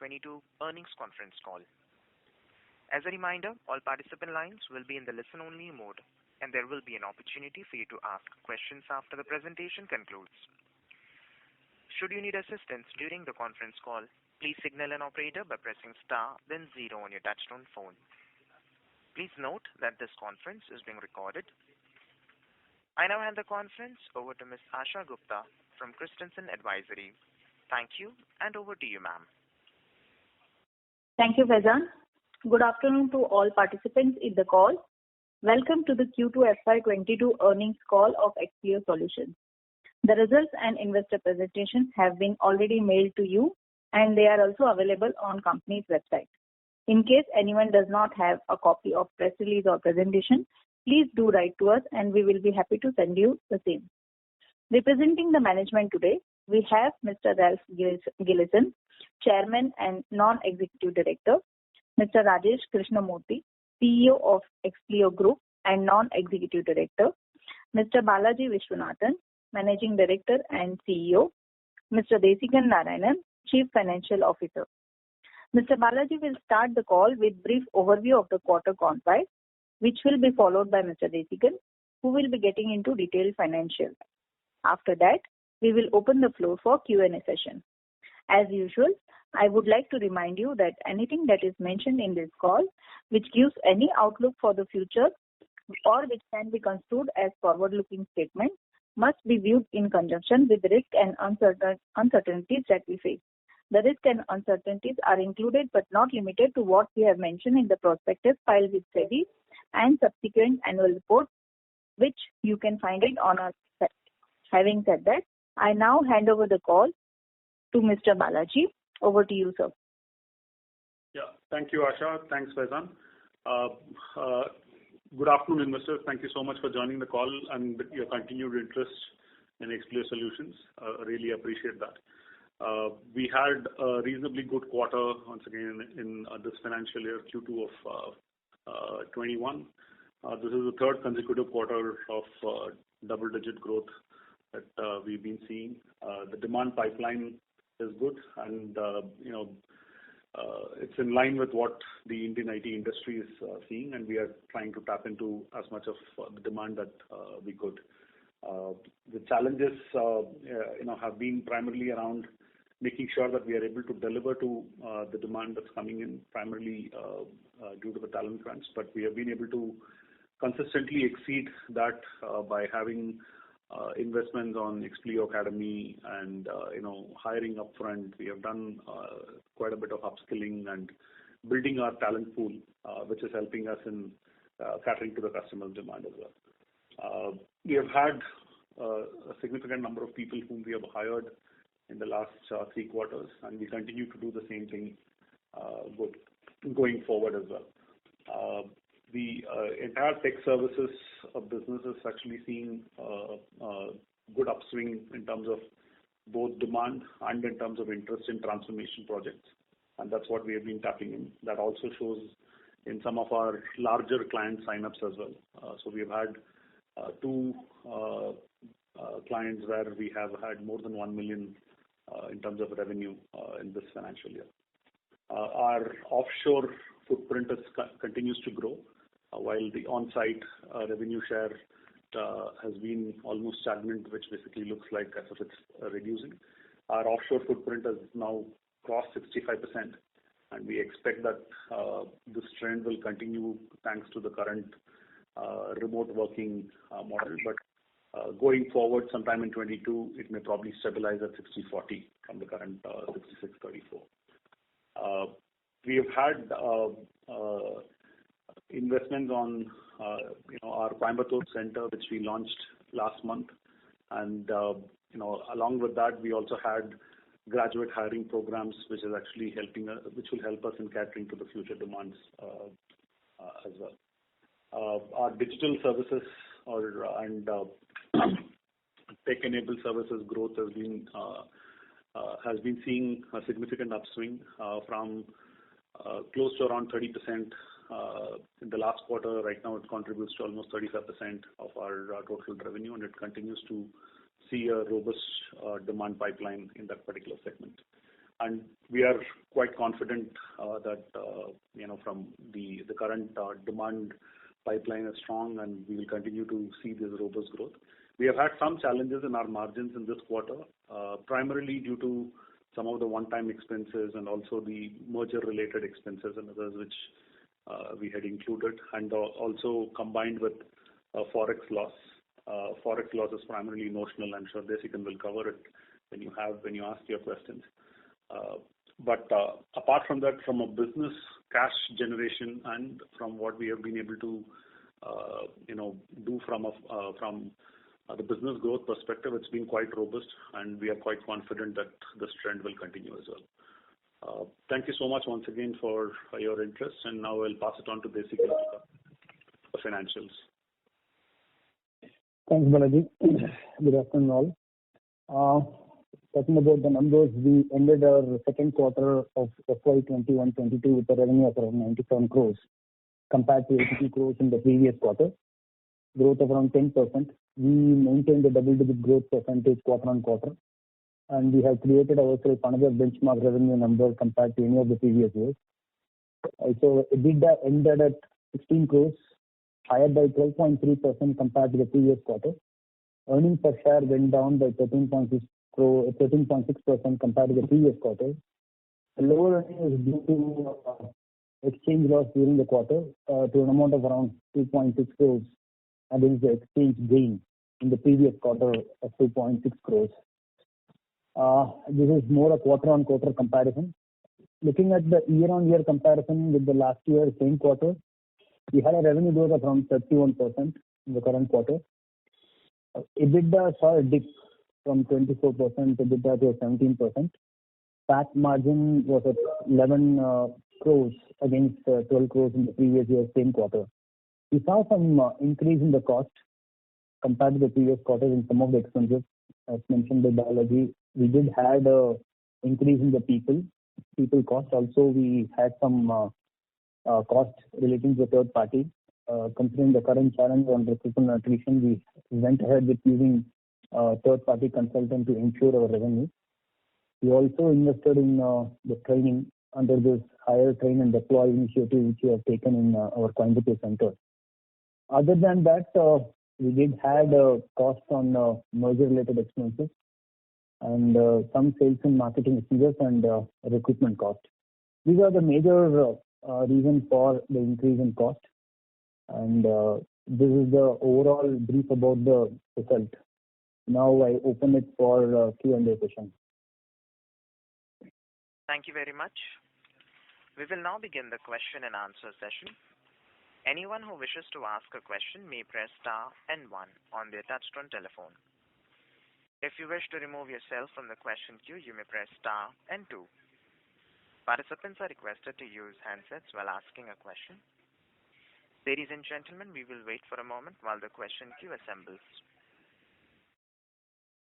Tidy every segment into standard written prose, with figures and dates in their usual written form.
FY2022 earnings conference call. As a reminder, all participant lines will be in the listen-only mode, and there will be an opportunity for you to ask questions after the presentation concludes. Should you need assistance during the conference call, please signal an operator by pressing star then 0 on your touchtone phone. Please note that this conference is being recorded. I now hand the conference over to Ms. Asha Gupta from Christensen Advisory. Thank you, and over to you, ma'am. Thank you, Faizan. Good afternoon to all participants in the call. Welcome to the Q2 FY22 earnings call of Expleo Solutions. The results and investor presentations have been already mailed to you, and they are also available on company's website. In case anyone does not have a copy of press release or presentation, please do write to us and we will be happy to send you the same. Representing the management today, we have Mr. Ralph Gillison, Chairman and Non-Executive Director, Mr. Rajesh Krishnamurthy, CEO of Expleo Group and Non-Executive Director, Mr. Balaji Vishwanathan, Managing Director and CEO, Mr. Desikan Narayanan, Chief Financial Officer. Mr. Balaji will start the call with brief overview of the quarter gone by, which will be followed by Mr. Desikan, who will be getting into detailed financials. After that, we will open the floor for Q&A session. As usual, I would like to remind you that anything that is mentioned in this call, which gives any outlook for the future or which can be construed as forward-looking statement, must be viewed in conjunction with risk and uncertainties that we face. The risk and uncertainties are included but not limited to what we have mentioned in the prospectus filed with SEBI and subsequent annual report, which you can find it on our website. Having said that, I now hand over the call to Mr. Balaji. Over to you, sir. Yeah, thank you, Asha. Thanks, Faizan. Good afternoon, investors. Thank you so much for joining the call and your continued interest in Expleo Solutions. Really appreciate that. We had a reasonably good quarter once again in this financial year, Q2 of 21. This is the third consecutive quarter of double-digit growth that we've been seeing. The demand pipeline is good, and it's in line with what the Indian IT industry is seeing, and we are trying to tap into as much of the demand that we could. The challenges, have been primarily around making sure that we are able to deliver to the demand that's coming in, primarily due to the talent crunch. But we have been able to consistently exceed that by having investments on Expleo Academy and hiring upfront. We have done quite a bit of upskilling and building our talent pool, which is helping us in catering to the customer's demand as well. We have had a significant number of people whom we have hired in the last 3 quarters, and we continue to do the same thing going forward as well. The entire tech services business is actually seeing a good upswing in terms of both demand and in terms of interest in transformation projects, and that's what we have been tapping in. That also shows in some of our larger client sign-ups as well. So we have had 2 clients where we have had more than 1 million in terms of revenue in this financial year. Our offshore footprint continues to grow, while the on-site revenue share has been almost stagnant, which basically looks like as if it's reducing. Our offshore footprint has now crossed 65%, and we expect that this trend will continue thanks to the current remote working model. But going forward, sometime in 22, it may probably stabilize at 60-40 from the current 66-34. We have had investments on our Coimbatore center, which we launched last month, and along with that, we also had graduate hiring programs, which is actually which will help us in catering to the future demands as well. Our digital services and tech-enabled services growth has been seeing a significant upswing from close to around 30% in the last quarter. Right now, it contributes to almost 35% of our total revenue, and it continues to see a robust demand pipeline in that particular segment. And we are quite confident that from the current demand pipeline is strong, and we will continue to see this robust growth. We have had some challenges in our margins in this quarter, primarily due to some of the one-time expenses and also the merger-related expenses and others which we had included, and also combined with forex loss. Forex loss is primarily notional. I'm sure Desikan will cover it when you ask your questions. But apart from that, from a business cash generation and from what we have been able to do from the business growth perspective, it's been quite robust, and we are quite confident that this trend will continue as well. Thank you so much once again for your interest, and now I'll pass it on to Desikan for the financials. Thanks, Balaji. Good afternoon, all. Talking about the numbers, we ended our second quarter of FY2021-2022 with a revenue of around 97 crores compared to 82 crores in the previous quarter, growth of around 10%. We maintained a double-digit growth percentage quarter on quarter, and we have created ourselves another benchmark revenue number compared to any of the previous years. Also, EBITDA ended at 16 crores, higher by 12.3% compared to the previous quarter. Earnings per share went down by 13.6% compared to the previous quarter. The lower earnings was due to exchange loss during the quarter to an amount of around 2.6 crores against the exchange gain in the previous quarter of 2.6 crores. This is more a quarter-on-quarter comparison. Looking at the year-on-year comparison with the last year, same quarter, we had a revenue growth of around 31% in the current quarter. EBITDA saw a dip from 24% EBITDA to 17%. PAT margin was at 11 crores against 12 crores in the previous year, same quarter. We saw some increase in the cost compared to the previous quarter in some of the expenses. As mentioned by Balaji, we did have an increase in the people cost. Also, we had some costs relating to the third party. Considering the current challenge on recruitment and attrition, we went ahead with using third party consultant to ensure our revenue. We also invested in the training under this hire, train and deploy initiative which we have taken in our Coimbatore center. Other than that, we did have costs on merger related expenses and some sales and marketing expenses and recruitment cost. These are the major reasons for the increase in cost, and this is the overall brief about the result. Now I open it for Q&A session. Thank you very much. We will now begin the question and answer session. Anyone who wishes to ask a question may press star and 1 on their touchtone telephone. If you wish to remove yourself from the question queue, you may press star and 2. Participants are requested to use handsets while asking a question. Ladies and gentlemen, we will wait for a moment while the question queue assembles.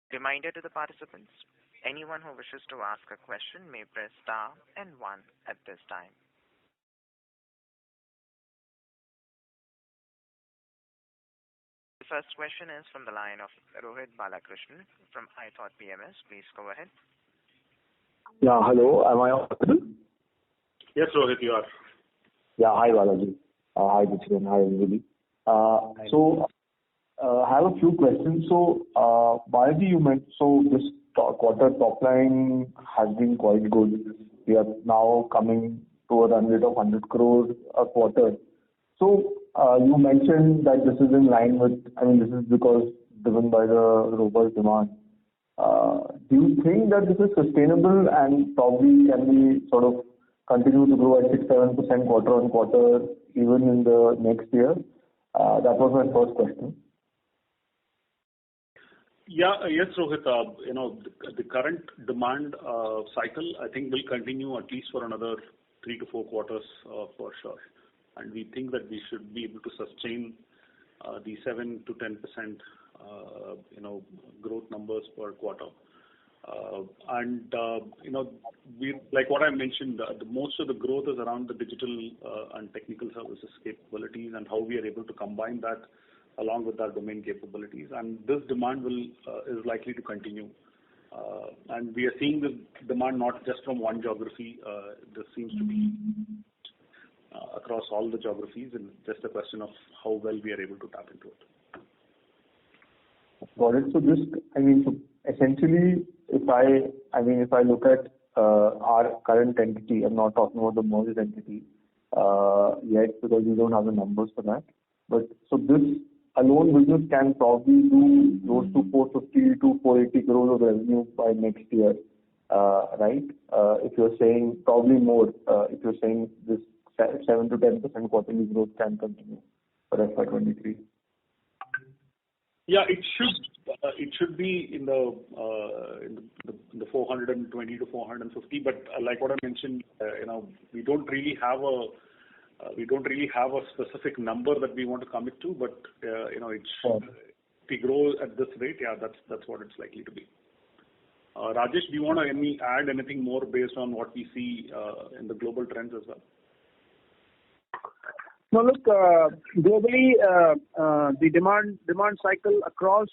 Reminder to the participants, anyone who wishes to ask a question may press star and 1 at this time. The first question is from the line of Rohit Balakrishnan from iThought PMS. Please go ahead. Yeah, hello. Am I audible? Yes, Rohit, you are. Yeah, hi Balaji. Hi Desikan. Hi everybody. I have a few questions. Balaji, you mentioned this quarter top line has been quite good. We are now coming to a run rate of 100 crores a quarter. You mentioned that this is in line with, this is because driven by the robust demand. Do you think that this is sustainable and probably can we sort of continue to grow at 6-7% quarter on quarter even in the next year? That was my first question. Yeah, yes, Rohit. The current demand cycle, I think, will continue at least for another 3 to 4 quarters for sure. And we think that we should be able to sustain the 7 to 10% growth numbers per quarter. We, like what I mentioned, most of the growth is around the digital and technical services capabilities and how we are able to combine that along with our domain capabilities. And this demand is likely to continue. And we are seeing the demand not just from one geography. This seems to be across all the geographies, and just a question of how well we are able to tap into it. Got it. So so essentially, if I look at our current entity, I'm not talking about the merged entity yet because we don't have the numbers for that. But so this alone business can probably do close to 450 to 480 crores of revenue by next year, right? If you're saying probably more, if you're saying this 7 to 10% quarterly growth can continue for FY23. Yeah, it should be in the 420 to 450. But like what I mentioned, we don't really have a specific number that we want to commit to. But if we grow at this rate, yeah, that's what it's likely to be. Rajesh, do you want to add anything more based on what we see in the global trends as well? No, look, globally, the demand cycle across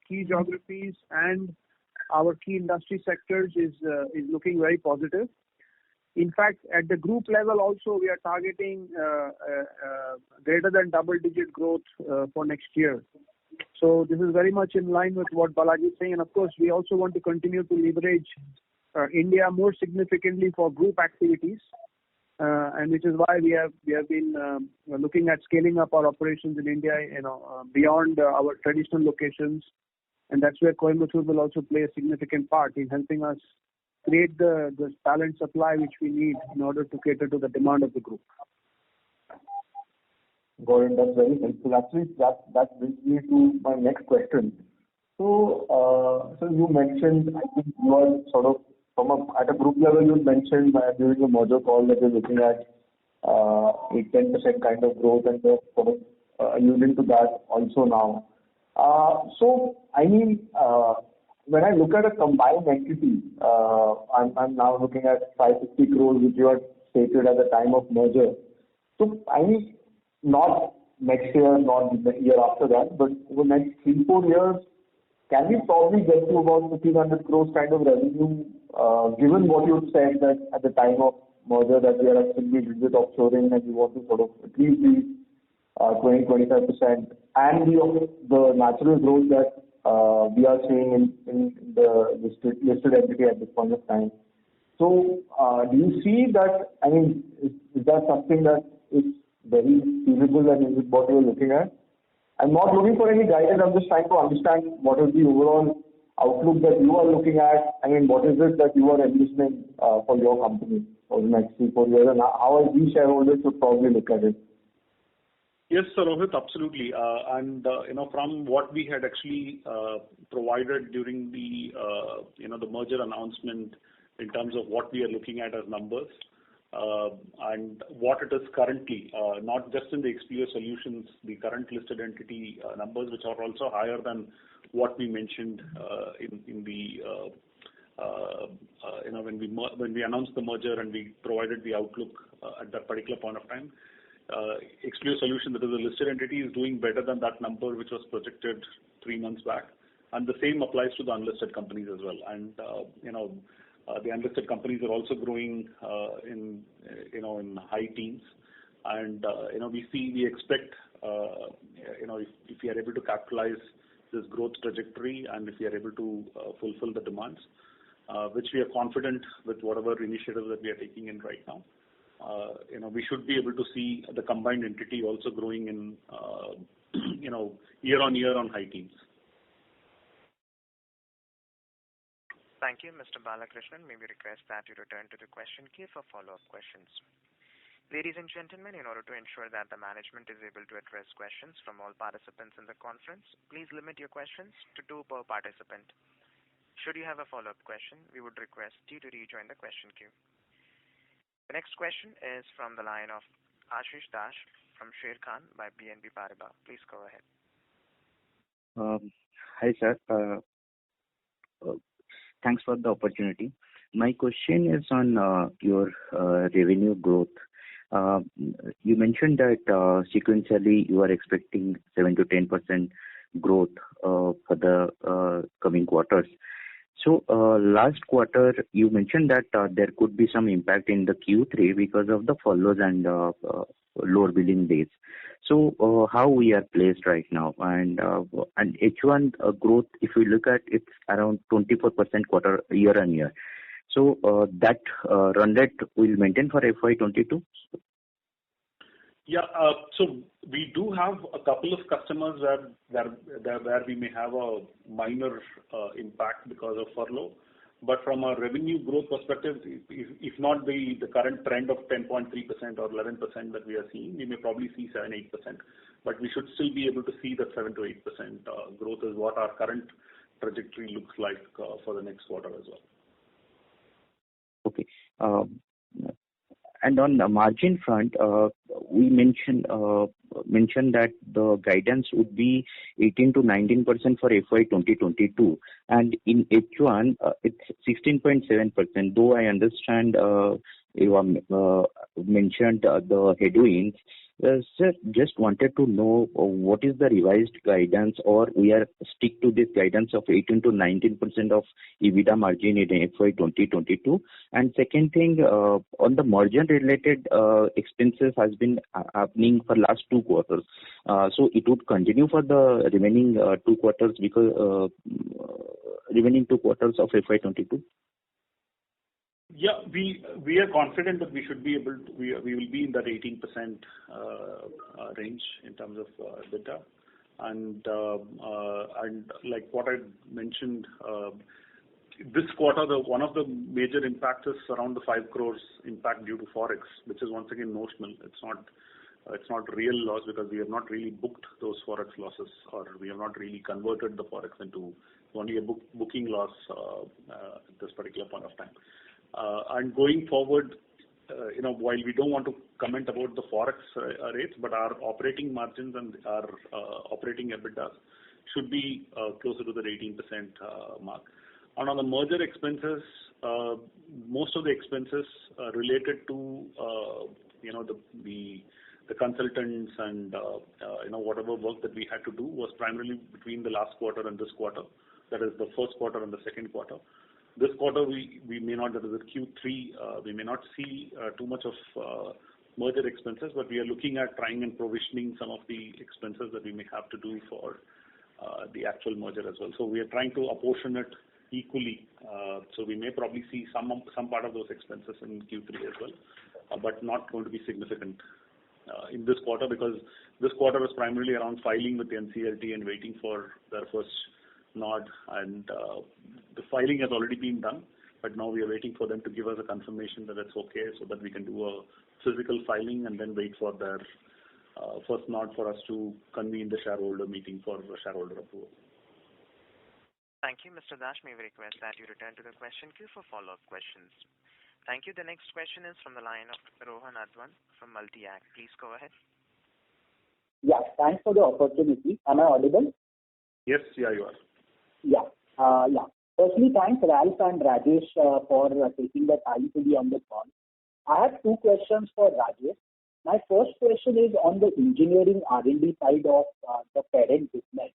key geographies and our key industry sectors is looking very positive. In fact, at the group level also, we are targeting greater than double-digit growth for next year. So this is very much in line with what Balaji is saying. And of course, we also want to continue to leverage India more significantly for group activities. And which is why we have been looking at scaling up our operations in India, beyond our traditional locations, and that's where Coimbatore will also play a significant part in helping us create the talent supply which we need in order to cater to the demand of the group. Got it. That's very helpful. Actually, that brings me to my next question. So you mentioned, I think you are sort of at a group level, you mentioned during the merger call that you're looking at 8-10% kind of growth, and you're sort of alluding to that also now. So, when I look at a combined entity, I'm now looking at 550 crores, which you had stated at the time of merger. So, not next year, not the year after that, but over the next 3-4 years, can we probably get to about 1,500 crores kind of revenue, given what you said that at the time of merger that we are actively with offshoring and we want to sort of at least be 20-25%, and the natural growth that we are seeing in the listed entity at this point of time. So, do you see that? Is that something that is very feasible, and is it what you're looking at? I'm not looking for any guidance. I'm just trying to understand what is the overall outlook that you are looking at. What is it that you are envisioning for your company for the next 3-4 years, and how we shareholders should probably look at it? Yes, Sir Rohit, absolutely. From what we had actually provided during the the merger announcement in terms of what we are looking at as numbers, and what it is currently, not just in the Expleo Solutions, the current listed entity numbers, which are also higher than what we mentioned in the when we announced the merger and we provided the outlook at that particular point of time. Expleo Solutions, that is a listed entity, is doing better than that number which was projected 3 months back, and the same applies to the unlisted companies as well. And the unlisted companies are also growing in high teens, and we expect if we are able to capitalize this growth trajectory, and if we are able to fulfill the demands, which we are confident with whatever initiatives that we are taking in right now, we should be able to see the combined entity also growing in year on year on high teens. Thank you, Mr. Balakrishnan. May we request that you return to the question queue for follow-up questions. Ladies and gentlemen, in order to ensure that the management is able to address questions from all participants in the conference, please limit your questions to 2 per participant. Should you have a follow-up question, we would request you to rejoin the question queue. The next question is from the line of Ashish Dash from Sher Khan by BNP Paribas. Please go ahead. Hi, sir. Thanks for the opportunity. My question is on your revenue growth. You mentioned that sequentially you are expecting 7 to 10% growth for the coming quarters. So last quarter, you mentioned that there could be some impact in the Q3 because of the furloughs and lower billing days. So how we are placed right now? And H1 growth, if we look at, it's around 24% quarter year on year. So that run rate will maintain for FY22? Yeah. So we do have a couple of customers where we may have a minor impact because of furlough. But from a revenue growth perspective, if not the current trend of 10.3% or 11% that we are seeing, we may probably see 7-8%. But we should still be able to see that 7 to 8% growth is what our current trajectory looks like for the next quarter as well. Okay. And on the margin front, we mentioned that the guidance would be 18 to 19% for FY 2022, and in H1 it's 16.7%. Though I understand you mentioned the headwinds. Sir, just wanted to know what is the revised guidance, or we are stick to this guidance of 18 to 19% of EBITDA margin in FY 2022. And second thing, on the merger-related expenses has been happening for last 2 quarters. So it would continue for the remaining 2 quarters because remaining 2 quarters of FY 22. Yeah, we are confident that we should be able to, we will be in that 18% range in terms of EBITDA, and like what I mentioned, this quarter one of the major impacts is around the 5 crores impact due to forex, which is once again notional. It's not real loss because we have not really booked those forex losses, or we have not really converted the forex into only a booking loss at this particular point of time. And going forward, while we don't want to comment about the forex rates, but our operating margins and our operating EBITDA should be closer to the 18% mark. And on the merger expenses, most of the expenses related to the consultants and whatever work that we had to do was primarily between the last quarter and this quarter. That is the first quarter and the second quarter. This quarter, we may not, that is the Q3, we may not see too much of merger expenses, but we are looking at trying and provisioning some of the expenses that we may have to do for the actual merger as well. So we are trying to apportion it equally. So we may probably see some part of those expenses in Q3 as well, but not going to be significant in this quarter, because this quarter was primarily around filing with the NCLT and waiting for their first nod, and the filing has already been done, but now we are waiting for them to give us a confirmation that it's okay, so that we can do a physical filing and then wait for their first nod for us to convene the shareholder meeting for shareholder approval. Thank you, Mr. Dash. May we request that you return to the question queue for follow-up questions. Thank you. The next question is from the line of Rohan Advan from Multi-Act. Please go ahead. Yeah, thanks for the opportunity. Am I audible? Yes, yeah, you are. Yeah. Firstly, thanks Ralph and Rajesh for taking the time to be on the call. I have 2 questions for Rajesh. My first question is on the engineering R&D side of the parent business.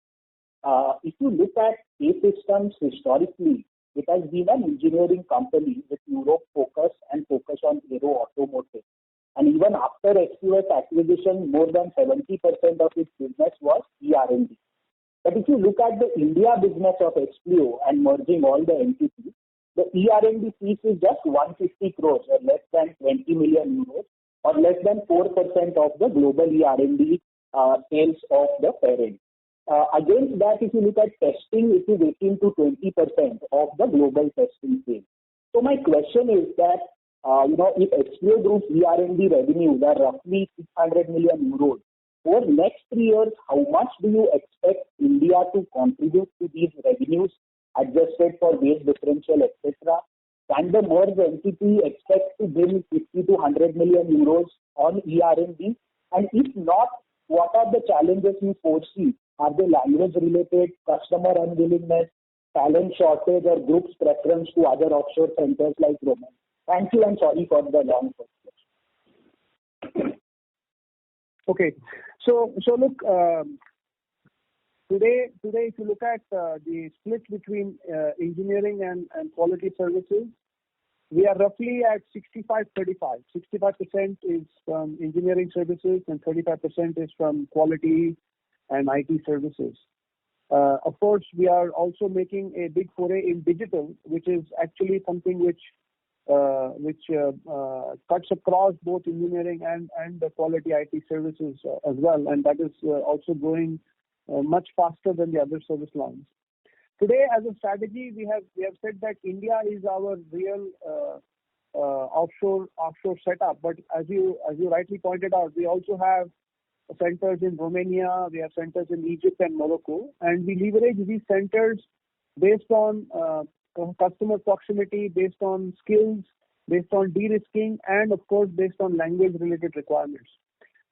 If you look at A-Systems historically, it has been an engineering company with Europe focus and focus on aero automotive. And even after Expleo acquisition, more than 70% of its business was ER&D. But if you look at the India business of Expleo and merging all the entities, the ER&D piece is just 150 crores, or less than 20 million euros, or less than 4% of the global ER&D sales of the parent. Against that, if you look at testing, it is 18 to 20% of the global testing sales. So my question is that, if Expleo Group's ER&D revenues are roughly 600 million euros, over the next 3 years, how much do you expect India to contribute to these revenues, adjusted for wage differential, etc.? Can the merged entity expect to bring 50 to 100 million euros on ER&D? And if not, what are the challenges you foresee? Are they language-related, customer unwillingness, talent shortage, or group's preference to other offshore centers like Romania? Thank you, and sorry for the long question. Okay, so look, if you look at the split between engineering and quality services, we are roughly at 65-35. 65% is from engineering services and 35% is from quality and IT services. Of course, we are also making a big foray in digital, which is actually something which cuts across both engineering and the quality IT services as well, and that is also growing much faster than the other service lines. Today, as a strategy, we have said that India is our real offshore setup. But as you rightly pointed out, we also have centers in Romania, we have centers in Egypt and Morocco, and we leverage these centers based on customer proximity, based on skills, based on de-risking, and of course based on language-related requirements.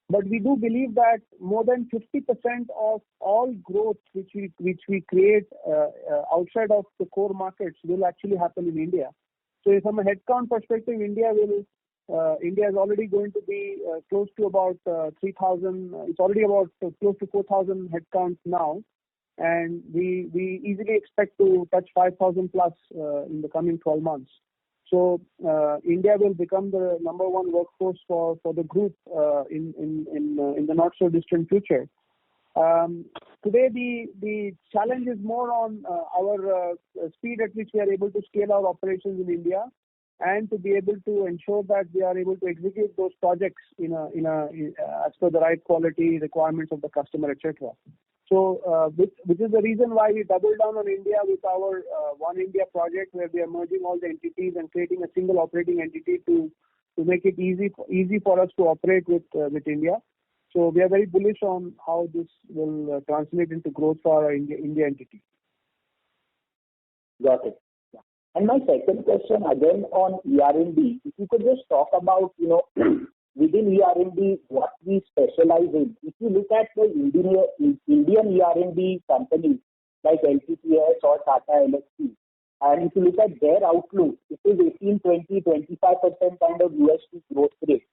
But we do believe that more than 50% of all growth which we create outside of the core markets will actually happen in India. So from a headcount perspective, India is already going to be close to about 3,000. It's already about close to 4,000 headcounts now, and we easily expect to touch 5,000 plus in the coming 12 months. So India will become the number one workforce for the group in the not so distant future. Today the challenge is more on our speed at which we are able to scale our operations in India, and to be able to ensure that we are able to execute those projects as per the right quality requirements of the customer, etc. So, which is the reason why we doubled down on India with our One India project, where we are merging all the entities and creating a single operating entity to make it easy for us to operate with India. So we are very bullish on how this will translate into growth for our India entity. Got it. Yeah. And my second question again on ER&D, if you could just talk about, within ER&D, what we specialize in. If you look at the Indian ER&D companies like LTTS or Tata Elxsi, and if you look at their outlook, it is 18, 20, 25% kind of USD growth rate.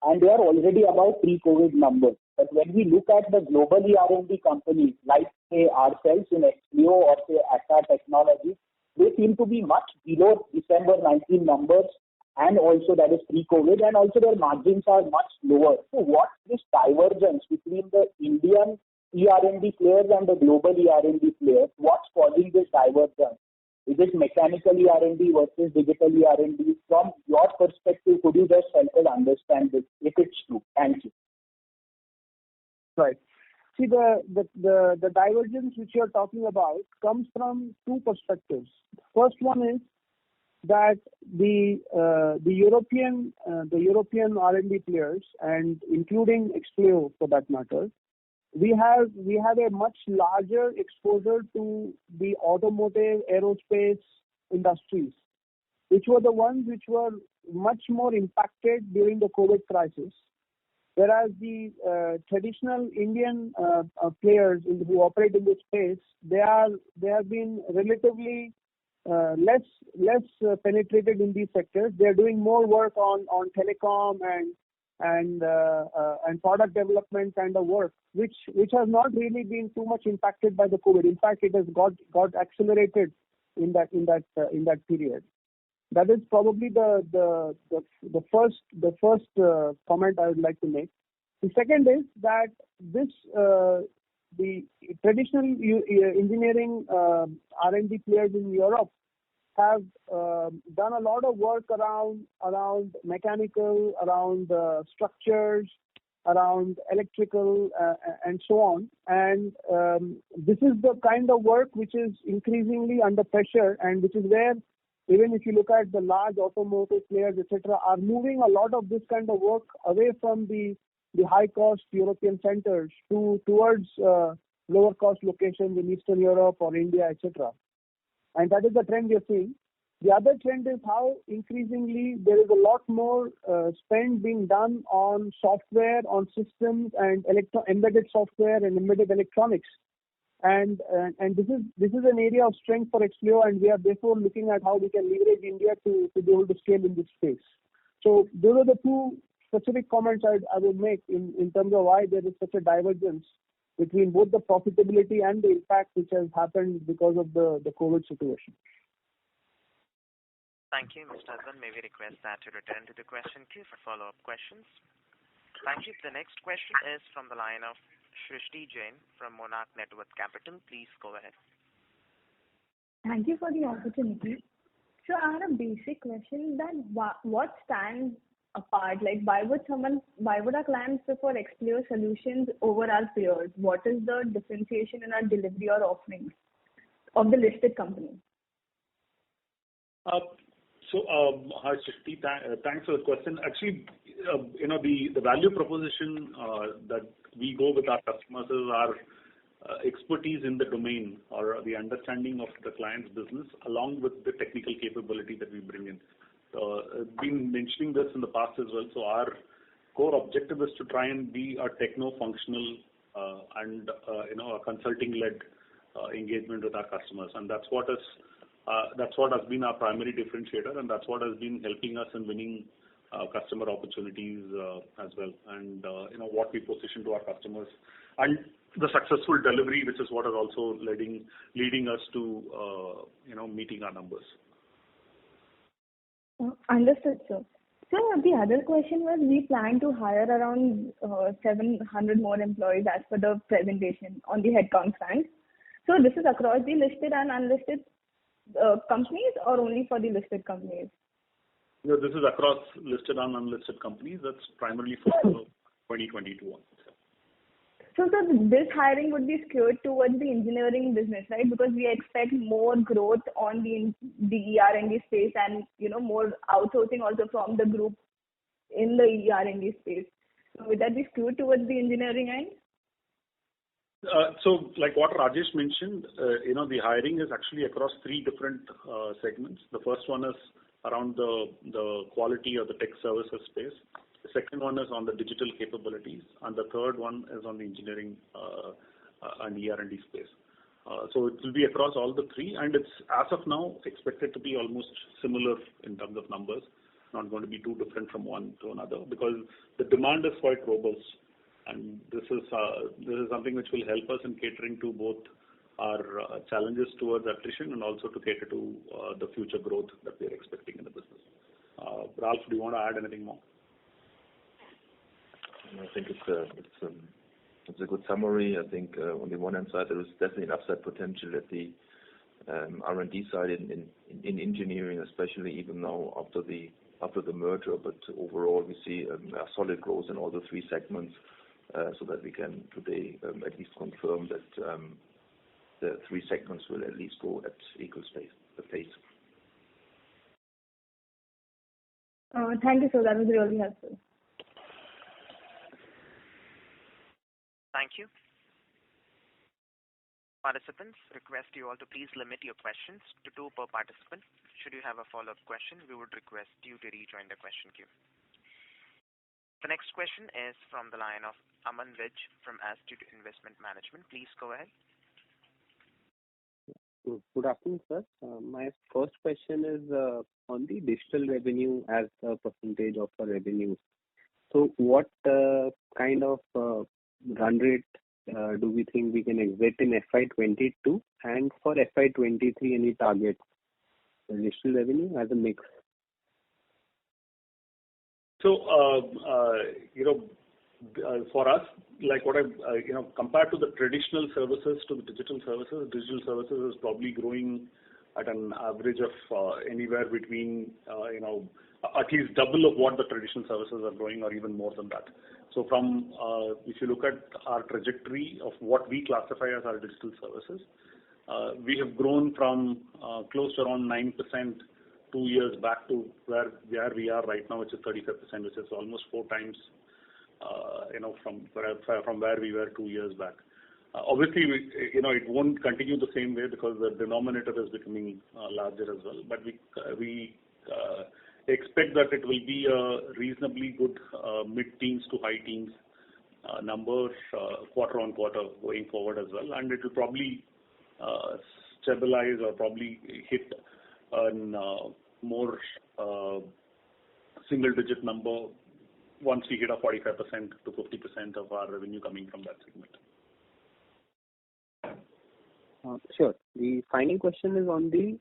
And they are already about pre-COVID numbers. But when we look at the global ER&D companies, like say ourselves in Expleo or say Atta Technologies, they seem to be much below December 19 numbers, and also that is pre-COVID, and also their margins are much lower. So what's this divergence between the Indian ER&D players and the global ER&D players? What's causing this divergence? Is it mechanical ER&D versus digital ER&D? From your perspective, could you just help us understand this, if it's true? Thank you. Right. See, the divergence which you are talking about comes from two perspectives. First one is that the European R&D players, and including Expleo for that matter, we have a much larger exposure to the automotive, aerospace industries, which were the ones which were much more impacted during the COVID crisis. Whereas the traditional Indian players who operate in this space, they have been relatively less penetrated in these sectors. They are doing more work on telecom and product development kind of work, which has not really been too much impacted by the COVID. In fact, it has got accelerated in that period. That is probably the first comment I would like to make. The second is that the traditional engineering R&D players in Europe have done a lot of work around mechanical, around structures, around electrical, and so on. And this is the kind of work which is increasingly under pressure, and which is where, even if you look at the large automotive players, etc., are moving a lot of this kind of work away from the high-cost European centers towards lower-cost locations in Eastern Europe or India, etc. And that is the trend we are seeing. The other trend is how increasingly there is a lot more spend being done on software, on systems, and embedded software and embedded electronics. And this is an area of strength for Expleo, and we are therefore looking at how we can leverage India to be able to scale in this space. So those are the two specific comments I would make in terms of why there is such a divergence between both the profitability and the impact which has happened because of the COVID situation. Thank you, Mr. Husband. May we request that you return to the question queue for follow-up questions. Thank you. The next question is from the line of Shrishti Jain from Monarch Networth Capital. Please go ahead. Thank you for the opportunity. So I had a basic question that what stands apart? Like why would our clients prefer Expleo solutions over our peers? What is the differentiation in our delivery or offerings of the listed company? Hi, Shrishti. Thanks for the question. Actually, the value proposition that we go with our customers is our expertise in the domain or the understanding of the client's business along with the technical capability that we bring in. I've been mentioning this in the past as well. So our core objective is to try and be a techno-functional and a consulting-led engagement with our customers, and that's what has been our primary differentiator, and that's what has been helping us in winning customer opportunities as well, and what we position to our customers, and the successful delivery, which is what is also leading us to meeting our numbers. Understood, sir. So the other question was we plan to hire around 700 more employees as per the presentation on the headcount front. So this is across the listed and unlisted companies or only for the listed companies? No, this is across listed and unlisted companies. That's primarily for 2022 on. So this hiring would be skewed towards the engineering business, right? Because we expect more growth on the ER&D space and more outsourcing also from the group in the ER&D space. So would that be skewed towards the engineering end? So like what Rajesh mentioned, the hiring is actually across three different segments. The first one is around the quality of the tech services space. The second one is on the digital capabilities, and the third one is on the engineering and ER&D space. So it will be across all the three, and it's as of now expected to be almost similar in terms of numbers, not going to be too different from one to another because the demand is quite robust, and this is something which will help us in catering to both our challenges towards attrition and also to cater to the future growth that we are expecting in the business. Ralph, do you want to add anything more? I think it's a good summary. I think on the one hand side there is definitely an upside potential at the R&D side in engineering, especially even now after the merger. But overall we see a solid growth in all the three segments, so that we can today at least confirm that the three segments will at least go at equal pace. Thank you, sir. That was really helpful. Thank you. Participants, request you all to please limit your questions to 2 per participant. Should you have a follow-up question, we would request you to rejoin the question queue. The next question is from the line of Aman Vij from Astute Investment Management. Please go ahead. Good afternoon, sir. My first question is on the digital revenue as a percentage of our revenues. So what kind of run rate do we think we can exit in FY22, and for FY23 any targets for digital revenue as a mix? So for us, like what compared to the traditional services to the digital services is probably growing at an average of anywhere between at least double of what the traditional services are growing, or even more than that. So from if you look at our trajectory of what we classify as our digital services, we have grown from close to around 9% 2 years back to where we are right now, which is 35%, which is almost 4 times from where we were 2 years back. Obviously, it won't continue the same way because the denominator is becoming larger as well. But we expect that it will be a reasonably good mid-teens to high-teens numbers quarter on quarter going forward as well, and it will probably stabilize or probably hit a more single-digit number once we hit a 45% to 50% of our revenue coming from that segment. Sure. The final question is on the,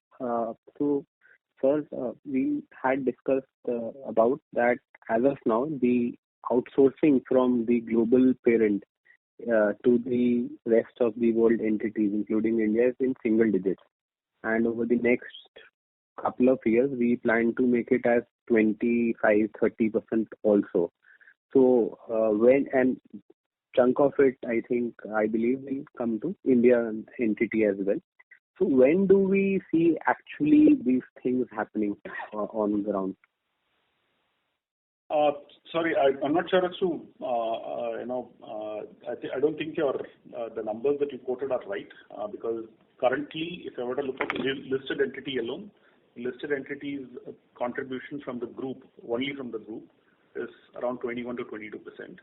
first, we had discussed about that as of now, the outsourcing from the global parent to the rest of the world entities, including India, is in single digits. And over the next couple of years, we plan to make it as 25-30% also. So and chunk of it, I believe, will come to India entity as well. So when do we see actually these things happening on ground? Sorry, I'm not sure as to, I don't think the numbers that you quoted are right, because currently, if I were to look at the listed entity alone, listed entities contribution from the group, only from the group, is around 21 to 22%.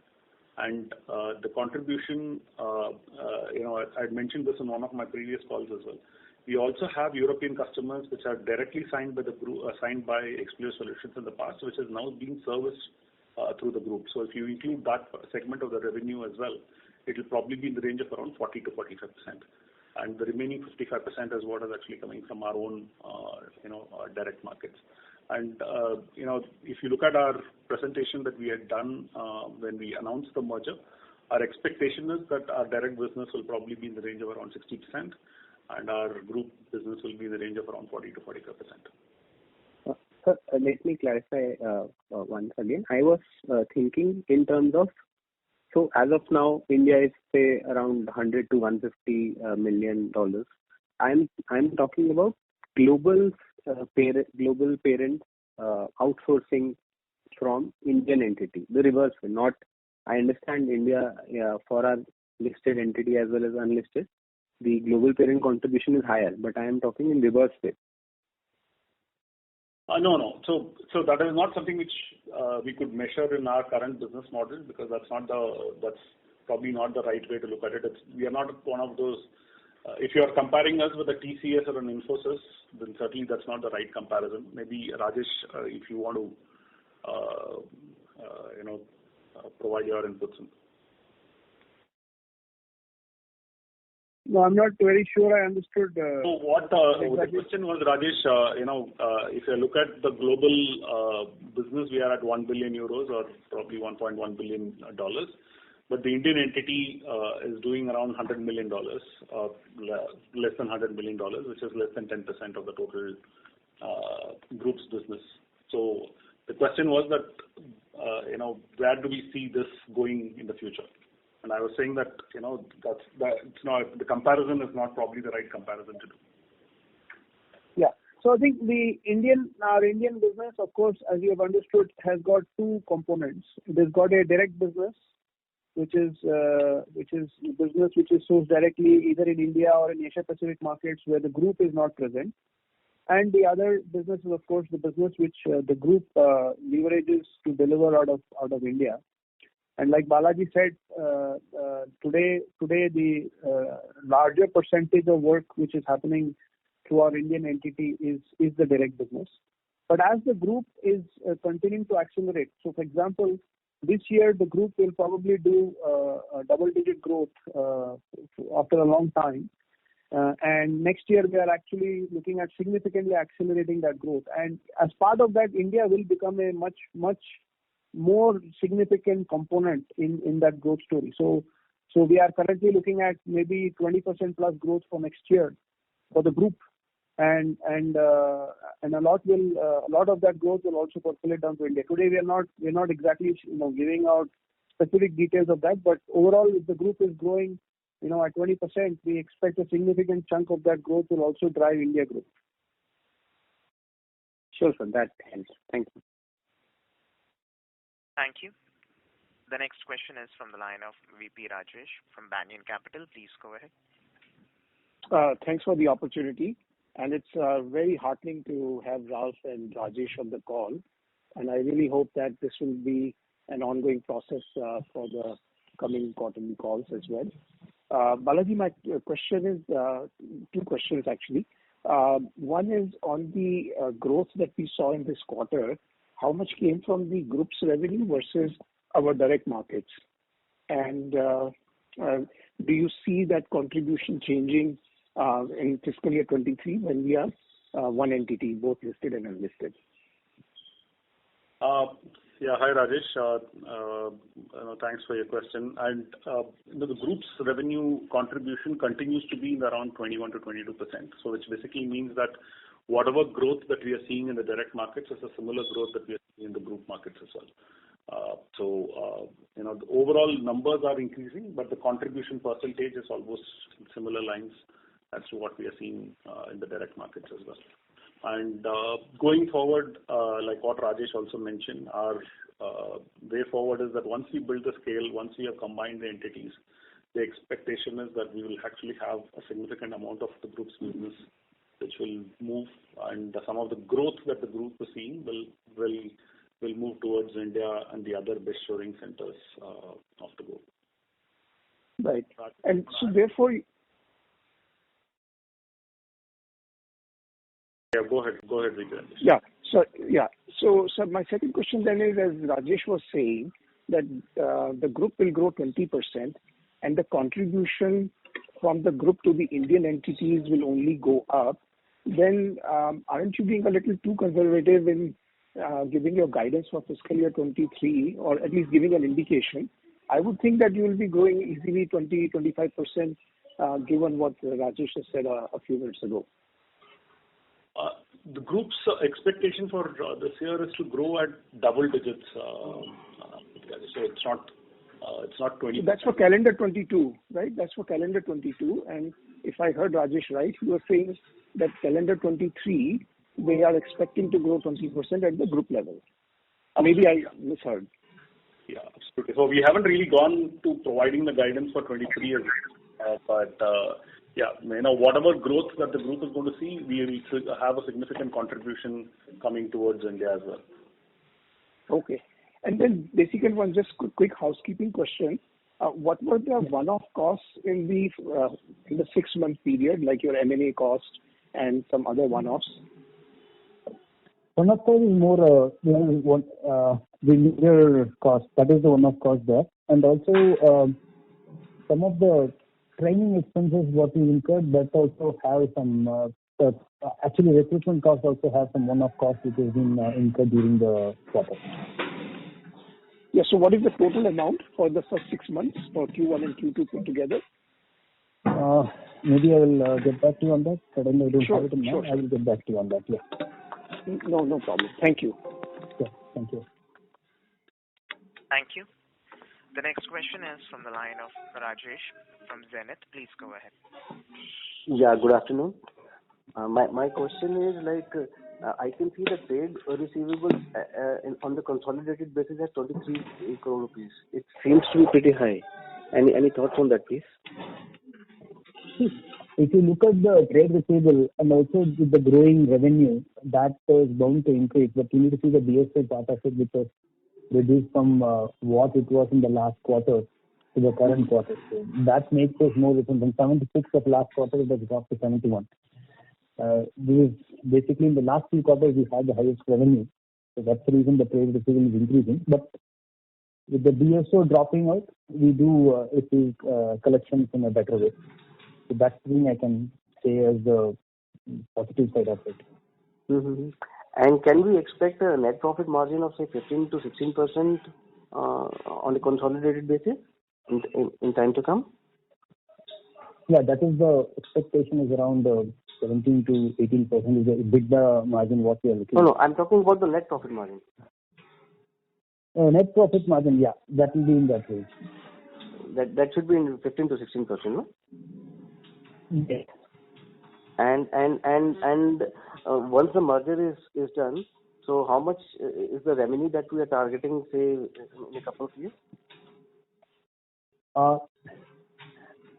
And the contribution, I mentioned this in one of my previous calls as well. We also have European customers which are directly signed by the group, signed by Expleo Solutions in the past, which is now being serviced through the group. So if you include that segment of the revenue as well, it will probably be in the range of around 40 to 45%. And the remaining 55% is what is actually coming from our own, direct markets. And, if you look at our presentation that we had done when we announced the merger, our expectation is that our direct business will probably be in the range of around 60%, and our group business will be in the range of around 40 to 45%. Sir, let me clarify once again. I was thinking in terms of, so as of now, India is say around 100 to 150 million dollars. I'm talking about global parent outsourcing from Indian entity, the reverse way. Not, I understand India for our listed entity as well as unlisted, the global parent contribution is higher, but I am talking in reverse way. No. So that is not something which we could measure in our current business model, because that's probably not the right way to look at it. We are not one of those. If you are comparing us with a TCS or an Infosys, then certainly that's not the right comparison. Maybe Rajesh, if you want to, provide your inputs. No, I'm not very sure I understood. So what the question was, Rajesh, if you look at the global business, we are at 1 billion euros or probably $1.1 billion. But the Indian entity is doing around $100 million, less than $100 million, which is less than 10% of the total group's business. So the question was that, where do we see this going in the future? And I was saying that, it's not, the comparison is not probably the right comparison to do. Yeah. So I think our Indian business, of course, as you have understood, has got two components. It has got a direct business, which is business which is sourced directly either in India or in Asia Pacific markets where the group is not present. And the other business is, of course, the business which the group leverages to deliver out of India. And like Balaji said, today the larger percentage of work which is happening through our Indian entity is the direct business. But as the group is continuing to accelerate, so for example, this year the group will probably do a double-digit growth after a long time. And next year we are actually looking at significantly accelerating that growth. And as part of that, India will become a much more significant component in that growth story. So we are currently looking at maybe 20% plus growth for next year for the group, and a lot of that growth will also percolate down to India. Today we're not exactly giving out specific details of that, but overall if the group is growing at 20%, we expect a significant chunk of that growth will also drive India growth. Sure, sir. That helps. Thank you. Thank you. The next question is from the line of VP Rajesh from Banyan Capital. Please go ahead. Thanks for the opportunity. And it's very heartening to have Ralph and Rajesh on the call. And I really hope that this will be an ongoing process for the coming quarterly calls as well. Balaji, my question is two questions actually. One is on the growth that we saw in this quarter. How much came from the group's revenue versus our direct markets? And do you see that contribution changing in fiscal year 23 when we are one entity, both listed and unlisted? Yeah. Hi, Rajesh. Thanks for your question. And the group's revenue contribution continues to be in around 21 to 22%. So which basically means that whatever growth that we are seeing in the direct markets is a similar growth that we are seeing in the group markets as well. The overall numbers are increasing, but the contribution percentage is almost similar lines as to what we are seeing in the direct markets as well. And going forward, like what Rajesh also mentioned, our way forward is that once we build the scale, once we have combined the entities, the expectation is that we will actually have a significant amount of the group's business which will move, and some of the growth that the group is seeing will move towards India and the other best shoring centers of the group. Right. And so therefore, yeah, go ahead, Vijay. Yeah. So my second question then is, as Rajesh was saying, that the group will grow 20%, and the contribution from the group to the Indian entities will only go up. Then aren't you being a little too conservative in giving your guidance for fiscal year 23, or at least giving an indication? I would think that you will be growing easily 20-25%, given what Rajesh has said a few minutes ago. The group's expectation for this year is to grow at double digits. So it's not 20. So that's for calendar 22, right? That's for calendar 22. And if I heard Rajesh right, you were saying that calendar 23, they are expecting to grow 20% at the group level. Maybe I misheard. Yeah, absolutely. So we haven't really gone to providing the guidance for 23 years, but whatever growth that the group is going to see, we will have a significant contribution coming towards India as well. Okay. And then the second one, just quick housekeeping question. What were the one-off costs in the 6-month period, like your M&A cost and some other one-offs? One-off cost is more the leader cost. That is the one-off cost there. And also some of the training expenses what we incurred, that also have some, actually recruitment costs also have some one-off costs which has been incurred during the quarter. Yeah, so what is the total amount for the first 6 months for Q1 and Q2 put together? Maybe I will get back to you on that. Suddenly I don't have it in mind. Sure. I will get back to you on that, yeah. No problem. Thank you. Yeah, thank you. Thank you. The next question is from the line of Rajesh from Zenith. Please go ahead. Yeah, good afternoon. My question is I can see the trade receivables on the consolidated basis at 23 crore rupees. It seems to be pretty high. Any thoughts on that, please? If you look at the trade receivable and also with the growing revenue, that is bound to increase. But you need to see the DSO part of it, which was reduced from what it was in the last quarter to the current quarter. So that makes us more different. From 76 of last quarter, it has dropped to 71. Basically, in the last 2 quarters, we had the highest revenue. So that's the reason the trade receivable is increasing. But with the DSO dropping out, we do receive collections in a better way. So that's the thing I can say as the positive side of it. Mm-hmm. And can we expect a net profit margin of say 15 to 16% on a consolidated basis in time to come? Yeah, that is the expectation is around 17 to 18% is the EBITDA margin what we are looking at. No, I'm talking about the net profit margin. Net profit margin, yeah, that will be in that range. That should be in 15 to 16%, no? Yes. And once the merger is done, so how much is the revenue that we are targeting, say, in a couple of years?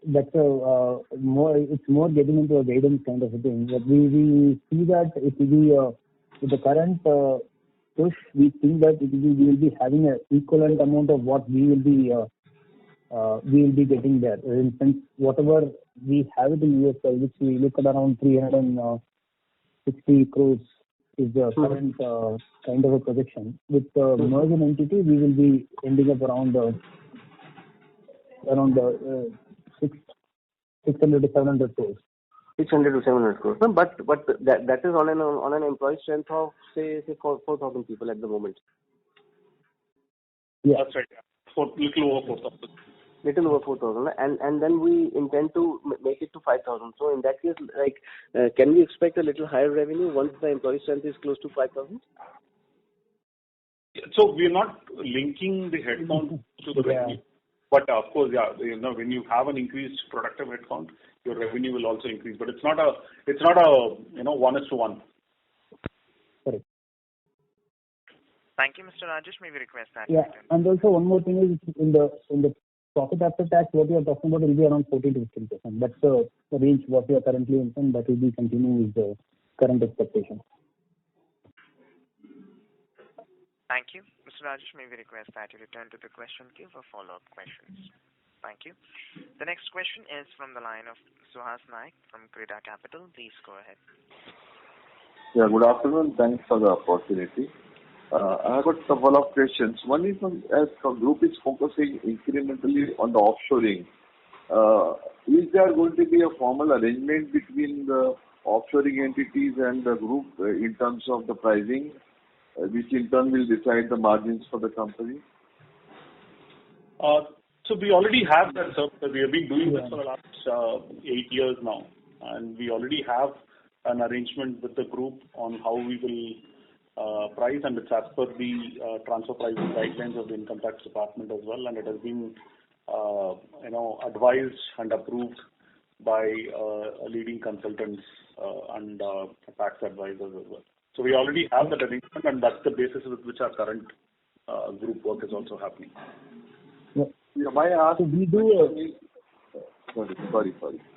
That's it's more getting into a guidance kind of a thing. But we see that it will be with the current push, we think that we will be having an equivalent amount of what we will be getting there. For instance, whatever we have it in US, which we look at around 360 crores is the current kind of a projection. With the merged entity, we will be ending up around 600 to 700 crores. 600 to 700 crores. No, but that is on an employee strength of say 4,000 people at the moment. Yeah. That's right. Little over 4,000. Little over 4,000, and then we intend to make it to 5,000. So in that case, can we expect a little higher revenue once the employee strength is close to 5,000? So we're not linking the headcount to the revenue. But of course, when you have an increased productive headcount, your revenue will also increase. But it's not a 1:1. Correct. Thank you, Mr. Rajesh. May we request that? Yeah, and also one more thing is in the profit after tax, what you are talking about will be around 14 to 15%. That's the range what we are currently in, and that will be continuing with the current expectation. Thank you. Mr. Rajesh, may we request that you return to the question queue for follow-up questions. Thank you. The next question is from the line of Suhas Naik from Creda Capital. Please go ahead. Yeah, good afternoon. Thanks for the opportunity. I have got a couple of questions. One is as the group is focusing incrementally on the offshoring, is there going to be a formal arrangement between the offshoring entities and the group in terms of the pricing, which in turn will decide the margins for the company? So we already have that, sir. We have been doing this for the last 8 years now, and we already have an arrangement with the group on how we will price, and it's as per the transfer pricing guidelines of the Income Tax Department as well, and it has been advised and approved by leading consultants and tax advisors as well. So we already have that arrangement, and that's the basis with which our current group work is also happening. Yeah, my ask. So we do. Sorry.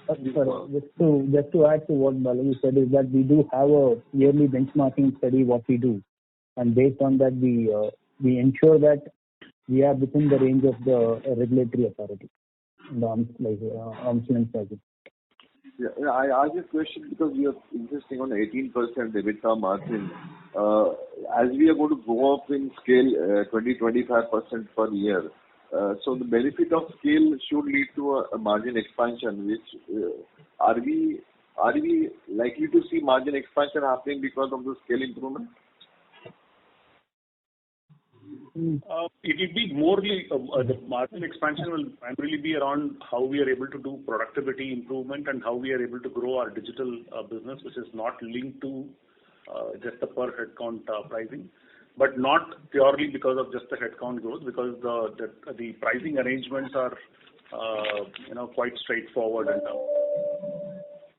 Just to add to what Balaji said is that we do have a yearly benchmarking study what we do, and based on that we ensure that we are within the range of the regulatory authority, the arm's length pricing. Yeah, I ask this question because we are insisting on 18% EBITDA margin. As we are going to go up in scale 20-25% per year, so the benefit of scale should lead to a margin expansion. Which are we likely to see margin expansion happening because of the scale improvement? It will be morely the margin expansion will primarily be around how we are able to do productivity improvement and how we are able to grow our digital business, which is not linked to just the per headcount pricing, but not purely because of just the headcount growth, because the pricing arrangements are quite straightforward in the